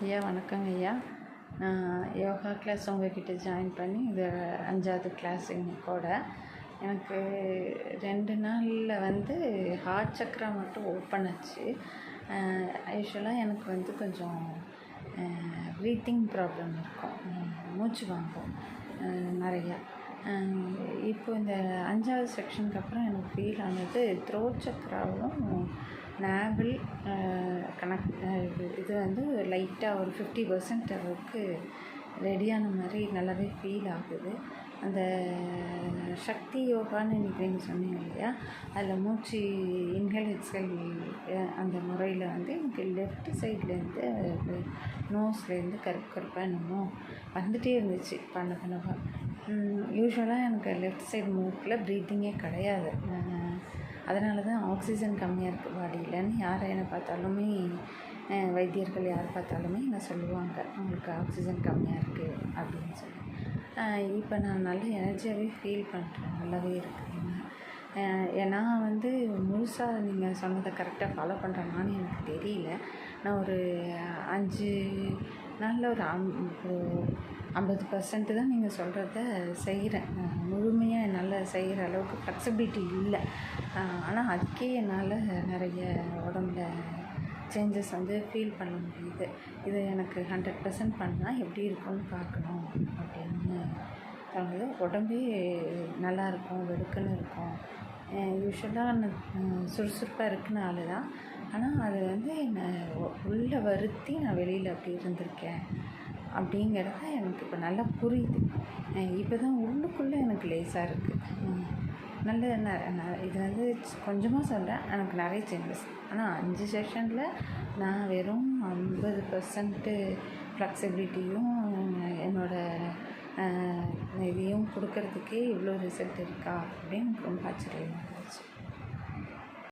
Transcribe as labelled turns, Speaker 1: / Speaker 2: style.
Speaker 1: ஐயா வணக்கங்க ஐயா. யோகா கிளாஸ் உங்கள்கிட்ட ஜாயின் பண்ணி இது 5வது கிளாஸ் இன்னைக்கோட. எனக்கு 2 நாளில் ஹார்ட் சக்கரா மட்டும் ஓப்பன் ஆச்சு. யூஸ்வலாக எனக்கு கொஞ்சம் ப்ரீத்திங் ப்ராப்ளம் இருக்கும், மூச்சு வாங்கும் நிறையா. இப்போ இந்த 5வது செக்ஷனுக்கு அப்புறம் எனக்கு ஃபீல் ஆனது த்ரோட் சக்கராவும் நேவல் இது லைட்டாக ஒரு 50% அளவுக்கு ரெடியான மாதிரி நல்லாவே ஃபீல் ஆகுது. அந்த சக்தி யோகான்னு இன்றைக்கி நீங்கள் சொன்னீங்க இல்லையா, அதில் மூச்சு இன்ஹேல் எக்ஸேல் அந்த முறையில் எனக்கு லெஃப்ட் சைட்லேருந்து நோஸ்லேருந்து கருப்பாக என்னமோ வந்துகிட்டே இருந்துச்சு பண்ணவா. யூஸ்வலாக எனக்கு லெஃப்ட் சைடு மூக்கில் ப்ரீத்திங்கே கிடையாது. அதனால தான் ஆக்சிஜன் கம்மியாக இருக்குது பாடியிலன்னு யாரை என்ன பார்த்தாலுமே, வைத்தியர்கள் யார் பார்த்தாலுமே என்ன சொல்லுவாங்க, உங்களுக்கு ஆக்சிஜன் கம்மியாக இருக்குது அப்படின்னு சொல்லி. இப்போ நான் நல்ல எனர்ஜியாகவே ஃபீல் பண்ணுறேன், நல்லாவே இருக்குதுங்க. ஏன்னா முழுசாக நீங்கள் சொன்னதை கரெக்டாக ஃபாலோ பண்ணுறேன்னான்னு எனக்கு தெரியல. நான் ஒரு 5 நாளில் ஒரு 50% தான் நீங்கள் சொல்கிறத செய்கிறேன். முழுமையாக என்னால் செய்கிற அளவுக்கு ஃப்ளெக்சிபிலிட்டி இல்லை. ஆனால் அதுக்கே என்னால் நிறைய உடம்புல சேஞ்சஸ் ஃபீல் பண்ண முடியுது. இது எனக்கு 100% பண்ணால் எப்படி இருக்கும்னு பார்க்கணும் அப்படின்னு தோணுது. உடம்பே நல்லாயிருக்கும், வெடுக்குன்னு இருக்கும். யூஸ்வலாக நான் சுறுசுறுப்பாக இருக்குன்னு ஆள் தான். ஆனால் அது என்னை உள்ளே வருத்தி நான் வெளியில் அப்படி இருந்திருக்கேன் அப்படிங்கிறத எனக்கு இப்போ நல்லா புரியுது. இப்போ தான் உள்ளுக்குள்ளே எனக்கு லேசாக இருக்குது. நல்ல இது கொஞ்சமாக சொல்கிறேன், எனக்கு நிறைய சேஞ்சஸ். ஆனால் 5 செஷனில் நான் வெறும் 50% ஃப்ளெக்சிபிலிட்டியும் என்னோடய இதையும் கொடுக்கறதுக்கே இவ்வளோ ரிசல்ட் இருக்கா அப்படின்னு ரொம்ப ஆச்சரியமாக இருந்துச்சு.